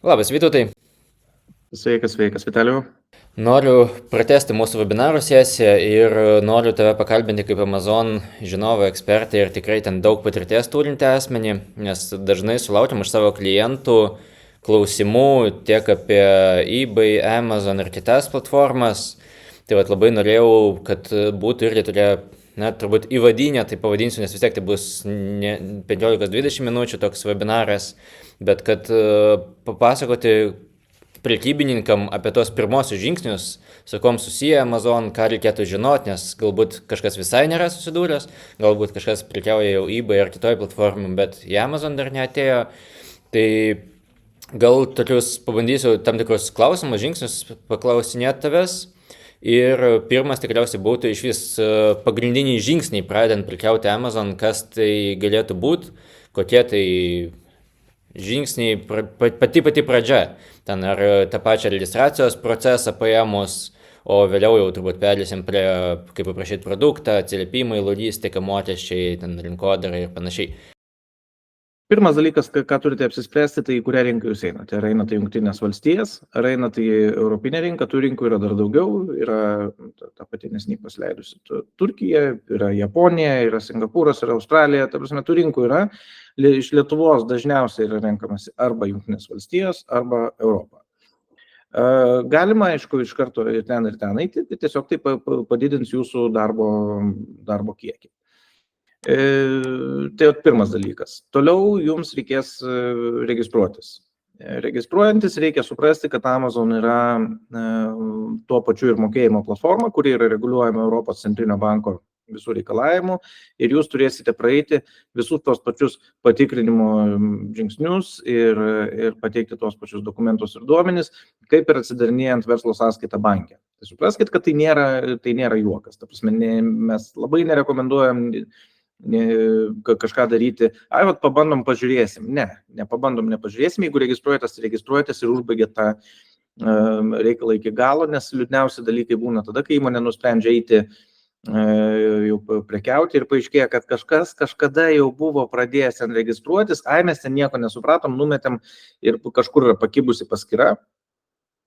Labas, Vytautai. Sveikas, Vitalijau. Noriu pratęsti mūsų webinarų sesiją ir noriu tave pakalbinti kaip Amazon žinovą ekspertą ir tikrai ten daug patirties turintį asmenį, nes dažnai sulaukiam iš savo klientų klausimų tiek apie eBay, Amazon ir kitas platformas. Tai vat labai norėjau, kad būtų irgi tokia, turbūt įvadinė, tai pavadinsiu, nes vis tiek tai bus 15-20 minučių toks webinaras, bet kad papasakoti prekybininkam apie tos pirmosius žingsnius, su kuom susiję Amazon, ką reikėtų žinoti, nes galbūt kažkas visai nėra susidūręs, galbūt kažkas prekiauja jau eBay ar kitoj platformai, bet į Amazon dar neatėjo. Tai gal tokius pabandysiu tam tikrus klausimus, žingsnius paklausinėti tavęs. Ir pirmas tikriausiai būtų iš vis pagrindiniai žingsniai pradedant prekiauti Amazon, kas tai galėtų būti, kokie tai žingsniai, pati pradžia. Ten ar tą pačią registracijos procesą paėmus, o vėliau jau turbūt perėsim prie, kaip aprašyti produktą, atsiliepimai, logistika, mokesčiai, ten rinkodara ir panašiai. Pirmas dalykas, ką turite apsispręsti, tai į kurią rinką jūs einate. Ar einate į Jungtinės valstijas, ar einate į Europinę rinką, tų rinkų yra dar daugiau, yra ta pati nesnį pasileidusi Turkija, yra Japonija, yra Singapūras, yra Australija, ta prasme, tų rinkų yra. Iš Lietuvos dažniausiai yra renkamasi arba Jungtinės valstijos, arba Europą. Galima, aišku, iš karto ir ten eiti, tai tiesiog tai padidins jūsų darbo kiekį. Tai pirmas dalykas. Toliau jums reikės registruotis. Registruojantis reikia suprasti, kad Amazon yra tuo pačiu ir mokėjimo platforma, kuri yra reguliuojama Europos centrinio banko visų reikalavimų ir jūs turėsite praeiti visus tos pačius patikrinimo žingsnius ir pateikti tos pačius dokumentus ir duomenis, kaip ir atsidarinėjant verslo sąskaitą banke. Tai supraskite, kad tai nėra juokas. Ta prasme, mes labai nerekomenduojam kažką daryti, pabandom, pažiūrėsim. Nepažiūrėsim, jeigu registruojatės ir užbaigėt tą reikalą iki galo, nes liūdniausi dalykai būna tada, kai įmonė nusprendžia eiti jau prekiauti ir paaiškėja, kad kažkas kažkada jau buvo pradėjęs ten registruotis, mes ten nieko nesupratom, numetėm ir kažkur yra pakibusi paskyra,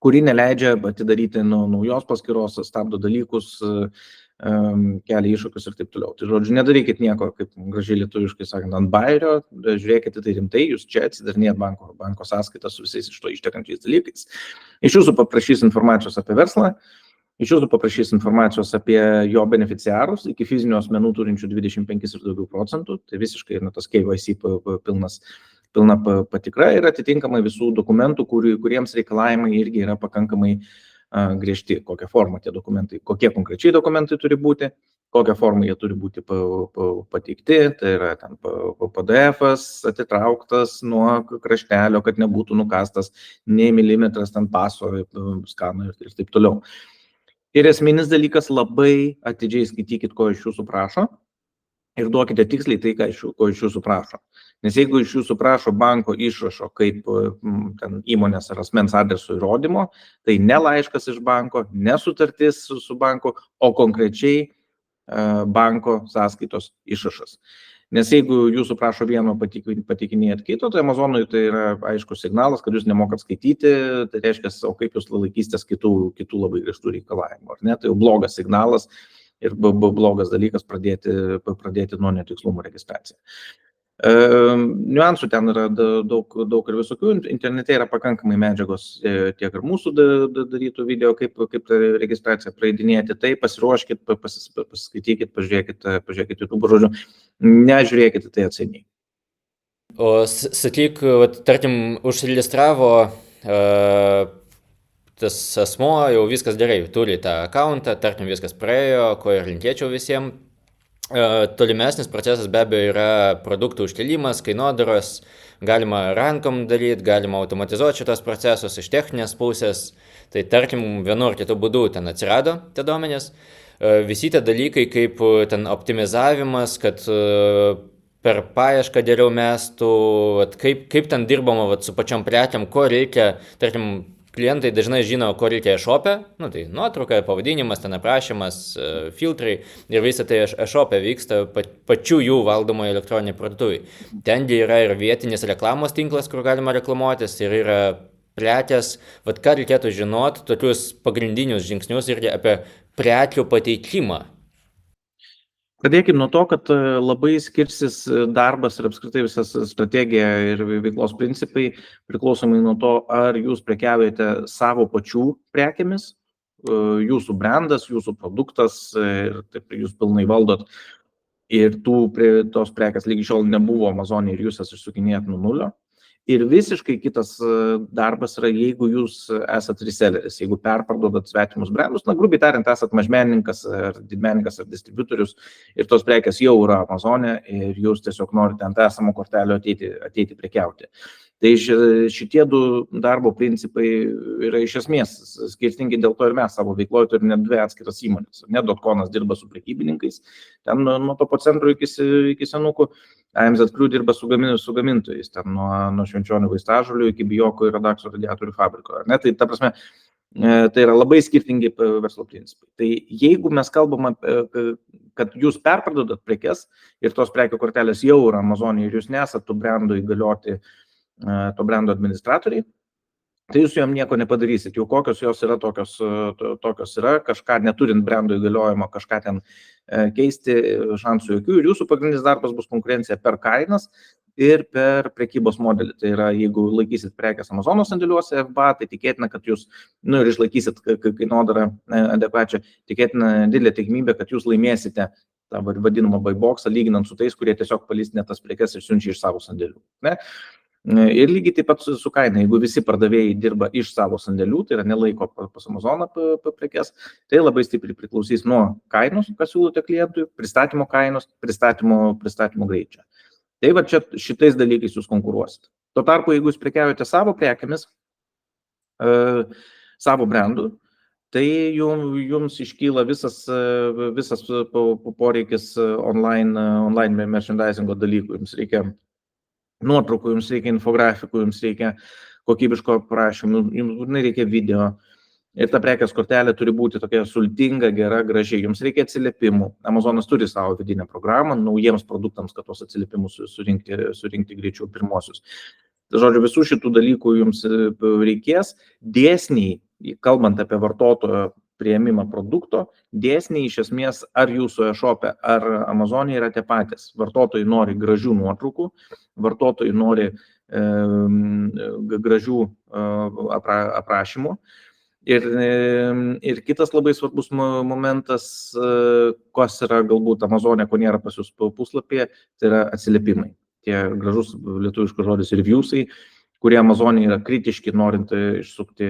kuri neleidžia atidaryti nuo naujos paskyros, stabdo dalykus, kelia iššūkius ir taip toliau. Tai žodžiu, nedarykit nieko, kaip gražiai lietuviškai sakant, ant bairio, žiūrėkite tai rimtai, jūs čia atsidarinėjat banko sąskaitą su visais iš to ištekančiais dalykais. Iš jūsų paprašys informacijos apie verslą, iš jūsų paprašys informacijos apie jo beneficiarus, iki fizinių asmenų turinčių 25 ir daugiau procentų, tai visiškai tas KYC pilna patikra ir atitinkamai visų dokumentų, kuriems reikalavimai irgi yra pakankamai griežti, kokią formą tie dokumentai, kokie konkrečiai dokumentai turi būti, kokią formą jie turi būti pateikti, tai yra ten PDF-as atitrauktas nuo kraštelio, kad nebūtų nukastas nei milimetras ten paso, skano ir taip toliau. Ir esminis dalykas, labai atidžiai skaitykit, ko iš jūsų prašo ir duokite tiksliai tai, ko iš jūsų prašo. Nes jeigu iš jūsų prašo banko išrašo kaip ten įmonės ar asmens adreso įrodymo, tai ne laiškas iš banko, ne sutartis su banku, o konkrečiai banko sąskaitos išrašas. Nes jeigu jūsų prašo vieno patikinėjat kito, tai Amazonui tai yra aiškus signalas, kad jūs nemokat skaityti, tai reiškia, o kaip jūs laikysitės kitų labai griežtų reikalavimų, ar ne? Tai jau blogas signalas ir blogas dalykas pradėti nuo netikslumo registraciją. Niuansų ten yra daug ir visokių, internete yra pakankamai medžiagos tiek ir mūsų darytų video, kaip tą registraciją praeidinėti, tai pasiruoškit, pasiskaitykit, pažiūrėkit YouTube, žodžiu, nežiūrėkit tai atsainiai. O sakyk, tarkim, užsiregistravo tas asmo, jau viskas gerai, turi tą akauntą, tarkim, viskas praėjo, ko ir linkėčiau visiems. Tolimesnis procesas be abejo yra produktų užkėlimas, kainodaros, galima rankom daryti, galima automatizuoti šitos procesus iš techninės pusės, tai tarkim vienu ar kitu būdu ten atsirado tie duomenys. Visi tie dalykai kaip ten optimizavimas, kad per paiešką geriau mestų, kaip ten dirbama su pačiom prekiam, ko reikia, tarkim, klientai dažnai žino, ko reikia e-shop'e, tai nuotrauka, pavadinimas, ten aprašymas, filtrai ir visą tai e-shop'e vyksta pačių jų valdomoje elektroninėje parduotuvėje. Tengi yra ir vietinis reklamos tinklas, kur galima reklamuotis ir yra prekės, vat ką reikėtų žinoti, tokius pagrindinius žingsnius irgi apie prekių pateikimą. Pradėkime nuo to, kad labai skirsis darbas ir apskritai visas strategija ir veiklos principai priklausomai nuo to, ar jūs prekiaujate savo pačių prekėmis, jūsų brandas, jūsų produktas ir taip jūs pilnai valdot ir tos prekės lygi šiol nebuvo Amazon'e ir jūs jas išsukinėjat nuo nulio. Ir visiškai kitas darbas yra, jeigu jūs esat reselleris, jeigu perparduodat svetimus brandus, grubiai tariant, esat mažmenininkas ar didmenininkas ar distributorius ir tos prekės jau yra Amazon'e ir jūs tiesiog norite ant esamo kortelio ateiti prekiauti. Tai šitie du darbo principai yra iš esmės skirtingi, dėl to ir mes savo veikloje turime net dvi atskiras įmonės. Net.conas dirba su prekybininkais, ten nuo Topo centro iki senukų, AMZ Crew dirba su gamintojais, ten nuo Švenčionių vaistažolių iki Bijoko ir Radakso radiatorių fabriko. Tai ta prasme, tai yra labai skirtingi verslo principai. Tai jeigu mes kalbam apie, kad jūs perparduodat prekes ir tos prekių kortelės jau yra Amazon'e ir jūs nesat tų brandų įgalioti to brando administratoriai, tai jūs jom nieko nepadarysit. Jau kokios jos yra, tokios yra, kažką neturint brando įgaliojimo, kažką ten keisti, šansų jokių. Ir jūsų pagrindinis darbas bus konkurencija per kainas ir per prekybos modelį. Tai yra, jeigu laikysit prekės Amazono sandėliuose FBA, tai tikėtina, kad jūs, ir išlaikysit kainodarą adekvačią, tikėtina didelė tikimybė, kad jūs laimėsite tą vadinamą buy boxą, lyginant su tais, kurie tiesiog palistinė tas prekes ir siunčia iš savo sandėlių. Ir lygiai taip pat su kaina, jeigu visi pardavėjai dirba iš savo sandėlių, tai yra nelaiko pas Amazoną prekes, tai labai stipriai priklausys nuo kainos, ką siūlote klientui, pristatymo kainos, pristatymo greičio. Tai va čia šitais dalykais jūs konkuruosit. Tuo tarpu, jeigu jūs prekiaujate savo prekiamis, savo brandų, tai jums iškyla visas poreikis online merchandisingo dalykų. Jums reikia nuotraukų, jums reikia infografikų, jums reikia kokybiško aprašymų, jums būtinai reikia video. Ir ta prekės kortelė turi būti tokia sultinga, gera, graži. Jums reikia atsiliepimų. Amazonas turi savo vidinę programą naujiems produktams, kad tos atsiliepimus surinkti greičiau pirmosius. Žodžiu, visų šitų dalykų jums reikės. Dėsniai, kalbant apie vartotojo priėmimą produkto, dėsniai iš esmės ar jūsų e-shop'e, ar Amazon'e yra tie patys. Vartotojai nori gražių nuotraukų, vartotojai nori gražių aprašymų. Ir kitas labai svarbus momentas, kas yra galbūt Amazon'e, ko nėra pas jūs puslapyje, tai yra atsiliepimai. Tie gražus lietuviškas žodis reviewsai, kurie Amazon'e yra kritiški, norint išsukti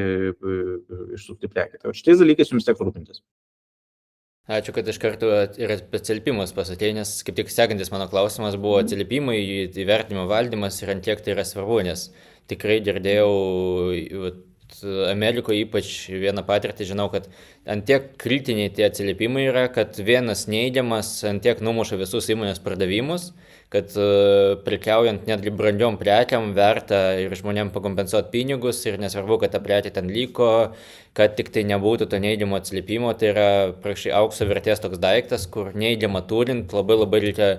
prekę. Tai šitais dalykais jums teks rūpintis. Ačiū, kad iš karto ir atsiliepimus pasakėjai, nes kaip tik sekantis mano klausimas buvo atsiliepimai, įvertinimo valdymas ir ant tiek tai yra svarbu, nes tikrai girdėjau Amerikoje ypač vieną patirtį, žinau, kad ant tiek kritiniai tie atsiliepimai yra, kad vienas neigiamas ant tiek numuša visus įmonės pardavimus, kad prekiaujant netgi brangiom prekiam verta ir žmonėm pakompensuoti pinigus ir nesvarbu, kad ta prekė ten liko, kad tik tai nebūtų to neigiamo atsiliepimo, tai yra prašai aukso vertės toks daiktas, kur neigiamą turint labai reikia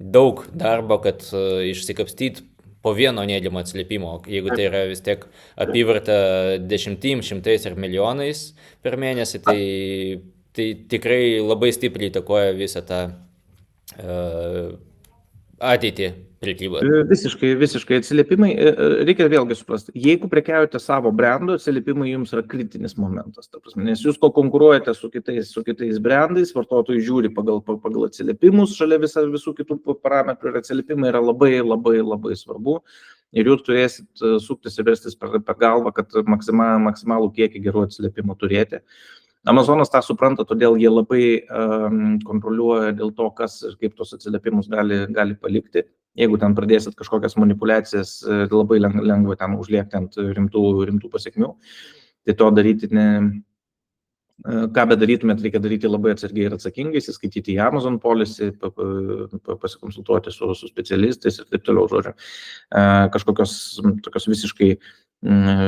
daug darbo, kad išsikapstyti po vieno neigiamo atsiliepimo, jeigu tai yra vis tiek apyvarta dešimtim, šimtais ir milijonais per mėnesį, tai tikrai labai stipriai įtakoja visą tą ateitį prekybą. Visiškai atsiliepimai, reikia vėlgi suprasti, jeigu prekiaujate savo brandu, atsiliepimai jums yra kritinis momentas, ta prasme, nes jūs konkuruojate su kitais brandais, vartotojai žiūri pagal atsiliepimus, šalia visų kitų parametrų ir atsiliepimai yra labai svarbu ir jūs turėsit suktis ir verstis per galvą, kad maksimalų kiekį gerų atsiliepimų turėti. Amazonas tą supranta, todėl jie labai kontroliuoja dėl to, kas ir kaip tos atsiliepimus gali palikti. Jeigu ten pradėsit kažkokias manipulacijas, labai lengva ten užliekti ant rimtų pasiekmių. Tai to daryti ką bedarytumėt, reikia daryti labai atsargiai ir atsakingai, įsiskaityti į Amazon policy, pasikonsultuoti su specialistais ir taip toliau, žodžiu. Kažkokios tokios visiškai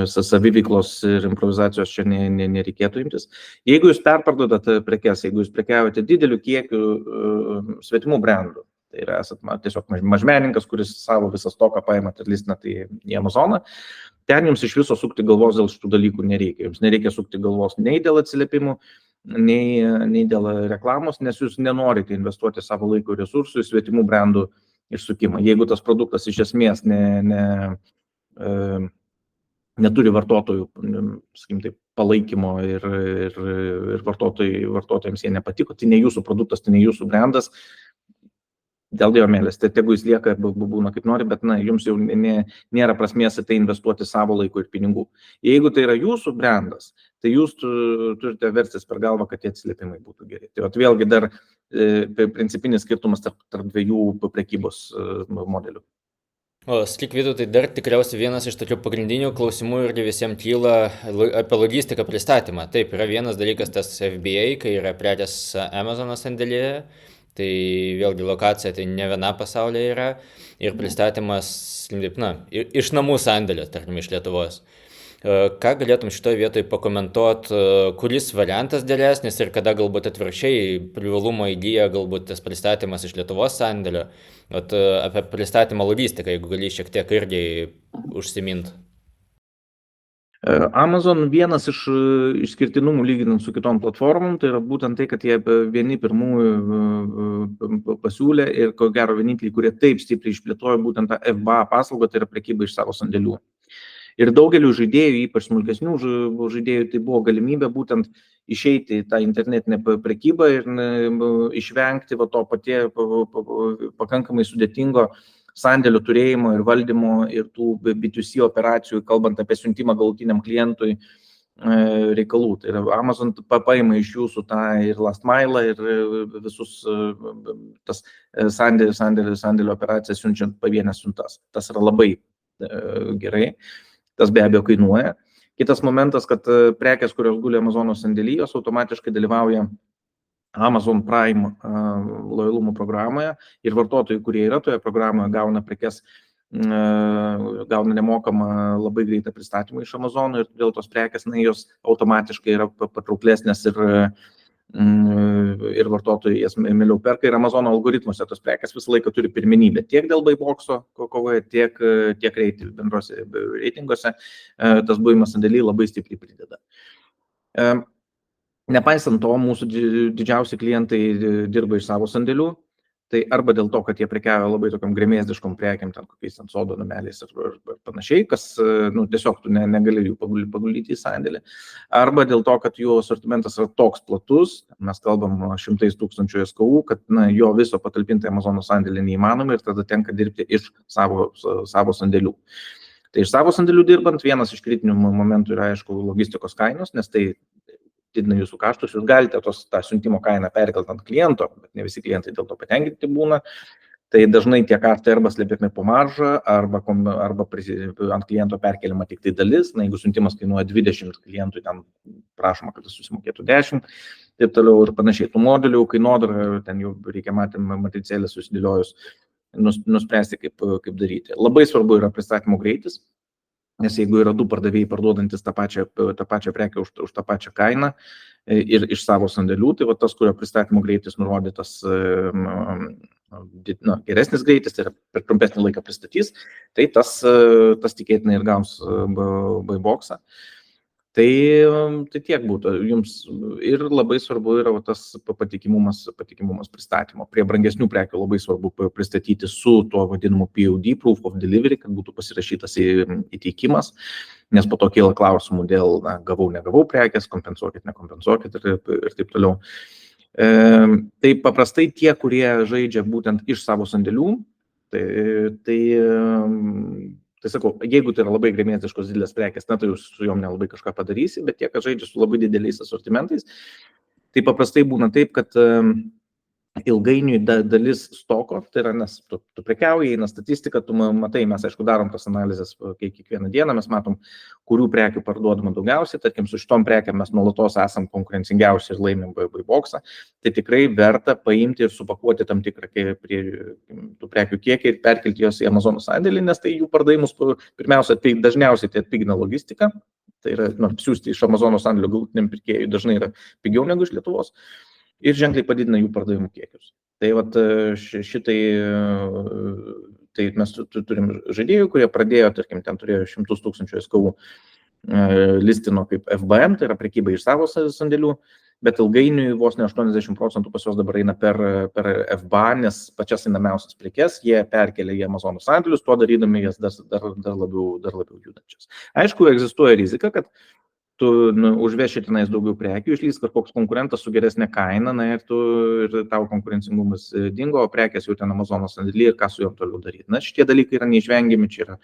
saviveiklos ir improvizacijos čia nereikėtų imtis. Jeigu jūs perparduodate prekes, jeigu jūs prekiaujate dideliu kiekiu svetimų brandų, Tai yra esat tiesiog mažmenininkas, kuris savo visą stoką paima ir listina tai į Amazoną. Ten jums iš viso sukti galvos dėl šitų dalykų nereikia. Jums nereikia sukti galvos nei dėl atsiliepimų, nei dėl reklamos, nes jūs nenorite investuoti savo laiko ir resursų į svetimų brandų išsukimą. Jeigu tas produktas iš esmės neturi vartotojų, sakykim taip, palaikymo ir vartotojams jie nepatiko, tai ne jūsų produktas, tai ne jūsų brandas, dėl Dievo meilės, tai tegu jis lieka, būna kaip nori, bet jums jau nėra prasmės į tai investuoti savo laiko ir pinigų. Jeigu tai yra jūsų brandas, tai jūs turite verstis per galvą, kad tie atsiliepimai būtų geri. Tai vėlgi dar principinis skirtumas tarp dviejų prekybos modelių. O sakyk, Vytautai, dar tikriausiai vienas iš tokių pagrindinių klausimų irgi visiems kyla apie logistiką pristatymą. Taip, yra vienas dalykas tas FBA, kai yra prekės Amazono sandėlyje, tai vėlgi lokacija tai ne viena pasaulyje yra ir pristatymas iš namų sandėlio, tarkim, iš Lietuvos. Ką galėtum šitoje vietoje pakomentuoti, kuris variantas geresnis ir kada galbūt atvirkščiai privalumo įgyja galbūt tas pristatymas iš Lietuvos sandėlio, apie pristatymą logistiką, jeigu gali šiek tiek irgi užsiminti. Amazon vienas iš išskirtinumų lyginant su kitom platformom, tai yra būtent tai, kad jie vieni pirmųjų pasiūlė ir ko gero vieninteliai, kurie taip stipriai išplėtojo būtent tą FBA paslaugą, tai yra prekyba iš savo sandėlių. Ir daugeliu žaidėjų, ypač smulkesnių žaidėjų, tai buvo galimybė būtent išeiti į tą internetinę prekybą ir išvengti to patie pakankamai sudėtingo sandėlių turėjimo ir valdymo ir tų B2C operacijų, kalbant apie siuntimą galutiniam klientui reikalų. Tai yra Amazon paima iš jūsų tą ir last mile ir visus tas sandėlio operacijas siunčiant pavienės siuntas. Tas yra labai gerai, tas be abejo kainuoja. Kitas momentas, kad prekės, kurios guli Amazono sandėlyje, jos automatiškai dalyvauja Amazon Prime lojalumo programoje ir vartotojai, kurie yra toje programoje, gauna prekes, gauna nemokamą labai greitą pristatymą iš Amazono ir dėl tos prekės, jos automatiškai yra patrauklesnės ir vartotojai jas mieliau perka ir Amazono algoritmuose tos prekės visą laiką turi pirmenybę tiek dėl buyboxo kovoje, tiek bendrose reitinguose tas buvimas sandėly labai stipriai prideda. Nepaisant to, mūsų didžiausi klientai dirba iš savo sandėlių, tai arba dėl to, kad jie prekiauja labai tokiam gremėzdiškom prekiam, ten kokiais sodo nameliais ir panašiai, kas tiesiog tu negali jų paguldyti į sandėlį, arba dėl to, kad jų asortimentas yra toks platus, mes kalbam 100 000 SKU, kad jo viso patalpinti Amazono sandėlį neįmanoma ir tada tenka dirbti iš savo sandėlių. Tai iš savo sandėlių dirbant, vienas iš kritinių momentų yra, aišku, logistikos kainos, nes tai didina jūsų kaštus, jūs galite tą siuntimo kainą perkelti ant kliento, bet ne visi klientai dėl to patenkinti būna. Tai dažnai tie kaštai arba slėpiami po maržą, arba ant kliento perkeliama tik tai dalis. Jeigu siuntimas kainuoja 20, klientui ten prašoma, kad jis susimokėtų 10, taip toliau ir panašiai. Tų modelių kainodara, ten jau reikia matricėlę susidėliojus, nuspręsti, kaip daryti. Labai svarbu yra pristatymo greitis. Nes jeigu yra du pardavėjai parduodantis tą pačią prekę už tą pačią kainą ir iš savo sandėlių, tai tas, kurio pristatymo greitis nurodytas geresnis greitis, tai yra per trumpesnį laiką pristatys, tai tas tikėtinai ir gaus buyboxą. Tai tiek būtų jums ir labai svarbu yra tas patikimumas pristatymo. Prie brangesnių prekių labai svarbu pristatyti su tuo vadinamu POD, Proof of Delivery, kad būtų pasirašytas įteikimas, nes po to kyla klausimų dėl gavau, negavau prekės, kompensuokit, nekompensuokit ir taip toliau. Tai paprastai tie, kurie žaidžia būtent iš savo sandėlių, tai sakau, jeigu tai yra labai gremėzdiškos didelės prekės, tai jūs su jom nelabai kažką padarysi, bet tie, kas žaidžia su labai dideliais asortimentais, tai paprastai būna taip, kad ilgainiui dalis stoko, tai yra, nes tu prekiauji, eina statistika, tu matai, mes aišku darom tas analizės kiekvieną dieną, mes matom, kurių prekių parduodama daugiausiai, tarkim, su šitom prekiam mes nuolatos esam konkurencingiausi ir laimim buyboxą, tai tikrai verta paimti ir supakuoti tam tikrą prie tų prekių kiekį ir perkelti jos į Amazono sandėlį, nes tai jų pardavimus pirmiausia, dažniausiai tai atpigina logistika, tai yra, siūsti iš Amazono sandėlio galutiniam pirkėjui dažnai yra pigiau negu iš Lietuvos. Ir ženkliai padidina jų pardavimų kiekius. Tai vat šitai, tai mes turim žaidėjų, kurie pradėjo, tarkim, ten turėjo 100 000 SKU listino kaip FBM, tai yra prekyba iš savo sandėlių, bet ilgainiui vos ne 80% pas juos dabar eina per FBA, nes pačias einamiausias prekes jie perkelia į Amazono sandėlius, tuo darydami jas dar labiau judančias. Aišku, egzistuoja rizika, kad tu užveši tenais daugiau prekių, išlys kažkoks konkurentas su geresnė kaina, na ir tavo konkurencingumas dingo, o prekės jau ten Amazono sandėly ir ką su juom toliau daryti. Na, šitie dalykai yra neišvengiami, čia yra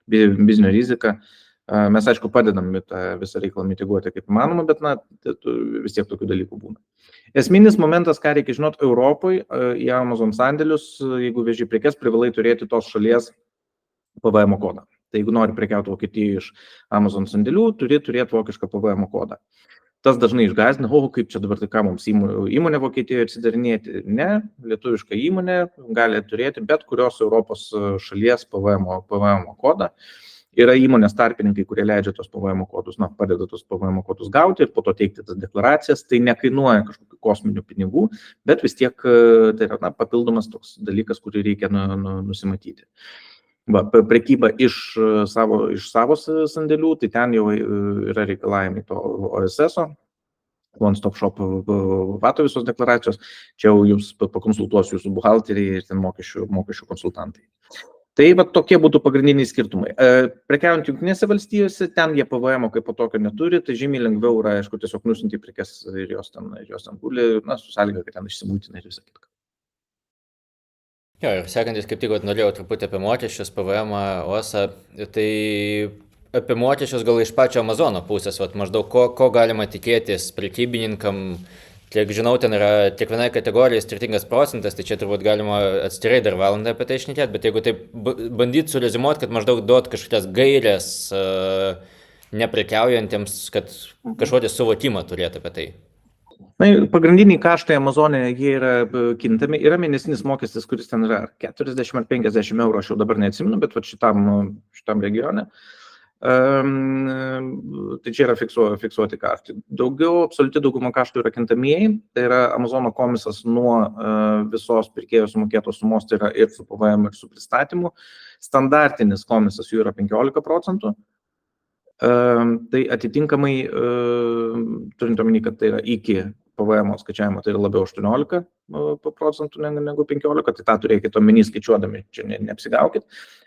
biznio rizika. Mes, aišku, padedam tą visą reikalą mitiguoti kaip įmanoma, bet, na, vis tiek tokių dalykų būna. Esminis momentas, ką reikia žinoti, Europoje į Amazon sandėlius, jeigu veži prekes, privalai turėti tos šalies PVM kodą. Tai jeigu nori prekiauti Vokietijoje iš Amazon sandėlių, turi turėti vokišką PVM kodą. Tas dažnai išgąsdina, kaip čia dabar tai ką mums įmonė Vokietijoje atsidarinėti. Ne, lietuviška įmonė gali turėti bet kurios Europos šalies PVM kodą. Yra įmonės tarpininkai, kurie leidžia tos PVM kodus, padeda tos PVM kodus gauti ir po to teikti tas deklaracijas. Tai nekainuoja kažkokių kosminių pinigų, bet vis tiek tai yra papildomas toks dalykas, kurį reikia nusimatyti. Prekyba iš savo sandėlių, tai ten jau yra reikalavimai to OSS-o, One Stop Shop vato visos deklaracijos, čia jau jūs pakonsultuosiu jūsų buhalteriai ir ten mokesčių konsultantai. Tai tokie būtų pagrindiniai skirtumai. Prekiaujant Jungtinėse valstijose, ten jie PVM kaip po tokio neturi, tai žymiai lengviau yra, aišku, tiesiog nusinti prekes ir jos ten guli, su sąlyga, kad ten išsimūtina ir visą kitką. Jo, ir sekantis, kaip tik norėjau truputį apie mokesčius, PVM, OSA, tai apie mokesčius gal iš pačio Amazono pusės, maždaug ko galima tikėtis prekybininkam, kiek žinau, ten yra kiekvienai kategorijai skirtingas procentas, tai čia turbūt galima atskirai dar valandą apie tai šnekėti, bet jeigu taip bandyti surezimuoti, kad maždaug duot kažkokias gairės neprekiaujantiems, kad kažkokį suvokimą turėtų apie tai. Na, pagrindiniai kaštai Amazone, jie yra kintami, yra mėnesinis mokestis, kuris ten yra 40 ar 50 eurų, aš jau dabar neatsimenu, bet šitam regione. Tai čia yra fiksuoti kaštai. Absoliuti dauguma kaštų yra kintamieji, tai yra Amazono komisas nuo visos pirkėjo sumokėtos sumos, tai yra ir su PVM, ir su pristatymu. Standartinis komisas jų yra 15%. Tai atitinkamai, turint omeny, kad tai yra iki PVM skaičiavimo, tai yra labiau 18% negu 15%, tai tą turėkite omeny skaičiuodami, čia neapsigaukit.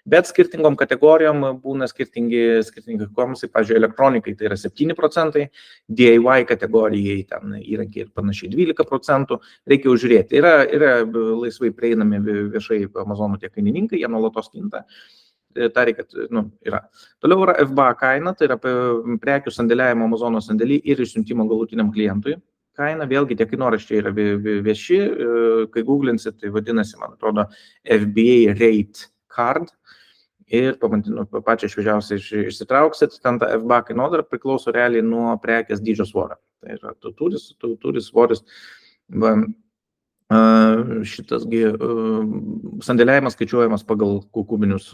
Bet skirtingom kategorijom būna skirtingi komisai, pavyzdžiui, elektronikai tai yra 7%, DIY kategorijai, ten įrankiai ir panašiai 12%, reikia užžiūrėti. Yra laisvai prieinami viešai Amazonų tie kainininkai, jie nuolatos kinta. Tai reikia, yra. Toliau yra FBA kaina, tai yra prekių sandėliavimo Amazono sandėly ir išsiuntimo galutiniam klientui. Kaina, vėlgi tie kainoraščiai yra vieši, kai googlinsit, tai vadinasi, man atrodo, FBA Rate Card ir pačią šviežiausią išsitrauksit, ten ta FBA kainodara priklauso realiai nuo prekės dydžio svorio. Tai yra turi svoris. Šitasgi sandėliavimas skaičiuojamas pagal kubinius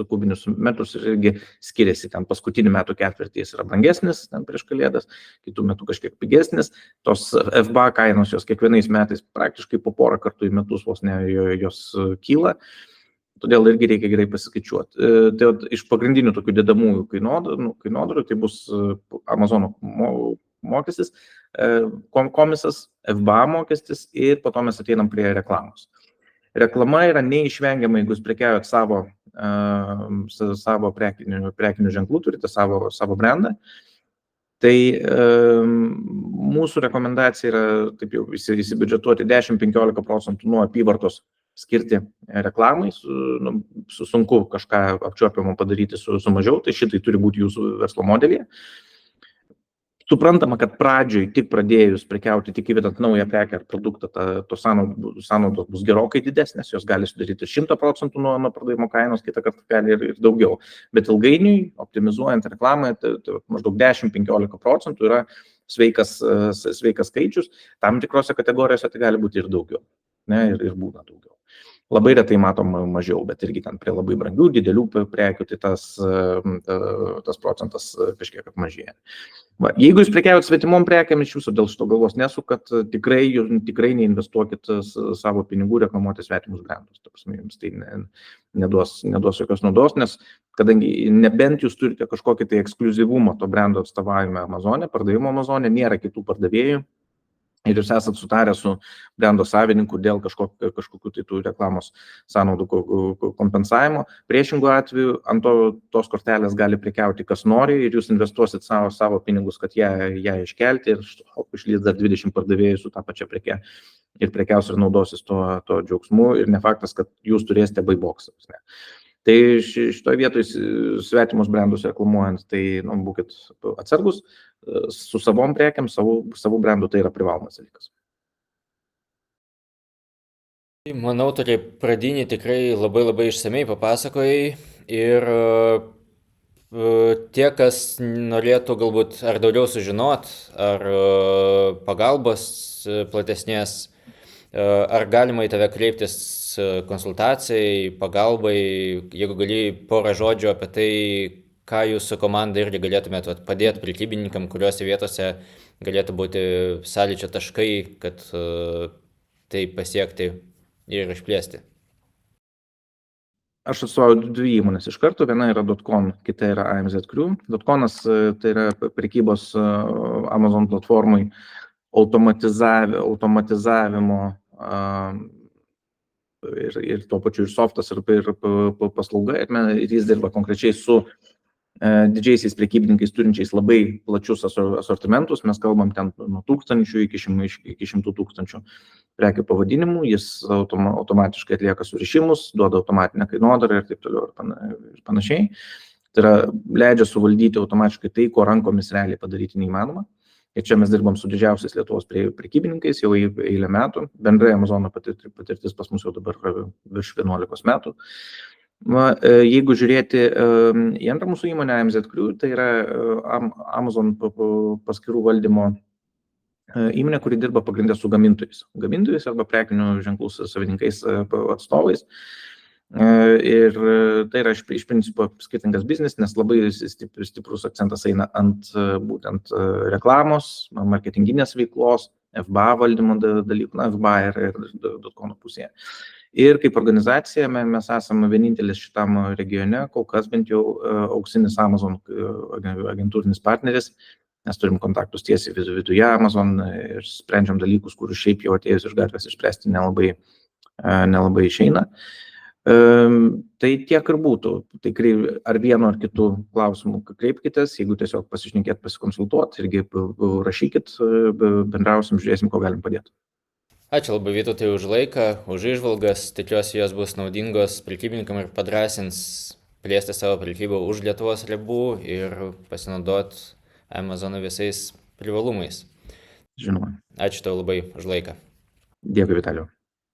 metrus irgi skiriasi, ten paskutinių metų ketvirtis yra brangesnis, ten prieš kalėdas, kitų metų kažkiek pigesnis, tos FBA kainos jos kiekvienais metais praktiškai po porą kartų į metus vos ne jos kyla, todėl irgi reikia gerai pasiskaičiuoti. Tai iš pagrindinių tokių dedamųjų kainodarų tai bus Amazono mokestis, komisas, FBA mokestis ir po to mes ateinam prie reklamos. Reklama yra neišvengiama, jeigu jūs prekiaujat savo prekinių ženklų, turite savo brandą. Tai mūsų rekomendacija yra taip jau įsibiudžetuoti 10-15% nuo apyvartos skirti reklamai, sunku kažką apčiuopiamą padaryti su mažiau, tai šitai turi būti jūsų verslo modelyje. Suprantama, kad pradžioj tik pradėjus prekiauti, tik įvedant naują prekę ar produktą, tos sąnaudos bus gerokai didesnės, jos gali sudaryti 100% nuo pardavimo kainos, kitą kartą gali ir daugiau. Bet ilgainiui, optimizuojant reklamą, tai maždaug 10-15% yra sveikas skaičius, tam tikrose kategorijose tai gali būti ir daugiau, ne, ir būna daugiau. Labai retai matom mažiau, bet irgi ten prie labai brangių, didelių prekių, tai tas procentas kažkiek apmažėja. Va, jeigu jūs prekiaujat svetimom prekiam, iš jūsų dėl šito galvos nesukat, tikrai neinvestuokit savo pinigų reklamuoti svetimus brandus. Jums tai neduos jokios naudos, nes kadangi nebent jūs turite kažkokį tai ekskliuzyvumą to brando atstovavime Amazone, pardavimo Amazone, nėra kitų pardavėjų, ir jūs esat sutarę su brando savininku dėl kažkokių tai tų reklamos sąnaudų kompensavimo. Priešingų atveju ant tos kortelės gali prekiauti kas nori ir jūs investuosit savo pinigus, kad ją iškelti ir išlys dar 20 pardavėjų su tą pačią prekę ir prekiaus ir naudosis to džiaugsmu ir ne faktas, kad jūs turėsite buyboxą. Tai šitoje vietoje svetimus brandus reklamuojant, tai būkit atsargus, su savom prekiam, savų brandų tai yra privalomas dalykas. Manau, tokie pradinį tikrai labai išsamei papasakojai ir tie, kas norėtų galbūt ar daugiau sužinot, ar pagalbos platesnės, ar galima į tave kreiptis konsultacijai, pagalbai, jeigu gali porą žodžių apie tai, ką jūsų komanda irgi galėtumėt padėti prekybininkam, kuriuose vietose galėtų būti sąlyčio taškai, kad tai pasiekti ir išplėsti. Aš atstovauju 2 įmonės iš karto, viena yra .com, kita yra AMZ Crew. .comas tai yra prekybos Amazon platformai automatizavimo ir tuo pačiu ir softas, ir paslauga, ir jis dirba konkrečiai su didžiaisiais prekybininkais turinčiais labai plačius asortimentus, mes kalbam ten nuo 1000 iki 100 000 prekių pavadinimų, jis automatiškai atlieka surišimus, duoda automatinę kainodarą ir taip toliau ir panašiai. Tai yra leidžia suvaldyti automatiškai tai, ko rankomis realiai padaryti neįmanoma. Ir čia mes dirbam su didžiausiais Lietuvos prekybininkais jau eilę metų. Bendrai Amazono patirtis pas mus jau dabar virš 11 metų. Jeigu žiūrėti į antrą mūsų įmonę AMZ Crew, tai yra Amazon paskyrų valdymo įmonė, kuri dirba pagrindę su gamintojais arba prekinių ženklų savininkais atstovais. Ir tai yra iš principo skirtingas biznis, nes labai stiprus akcentas eina ant būtent reklamos, marketinginės veiklos, FBA valdymo dalykų, FBA ir .com pusėje. Ir kaip organizacija mes esame vienintelis šitam regione, kol kas bent jau auksinis Amazon agentūrinis partneris. Mes turim kontaktus tiesiai viduje Amazon ir sprendžiam dalykus, kurių šiaip jau atėjus iš gatvės išspręsti nelabai išeina. Tai tiek ir būtų. Tai ar vienu ar kitų klausimų kreipkitės, jeigu tiesiog pasišnekėt, pasikonsultuot, irgi rašykit, bendrausim, žiūrėsim, ko galim padėti. Ačiū labai Vytautai už laiką, už įžvalgas, tikiuosi jos bus naudingos prekybininkam ir padrąsins plėsti savo prekybą už Lietuvos ribų ir pasinaudot Amazono visais privalumais. Žinoma. Ačiū tau labai už laiką. Dėkui, Vitalijau.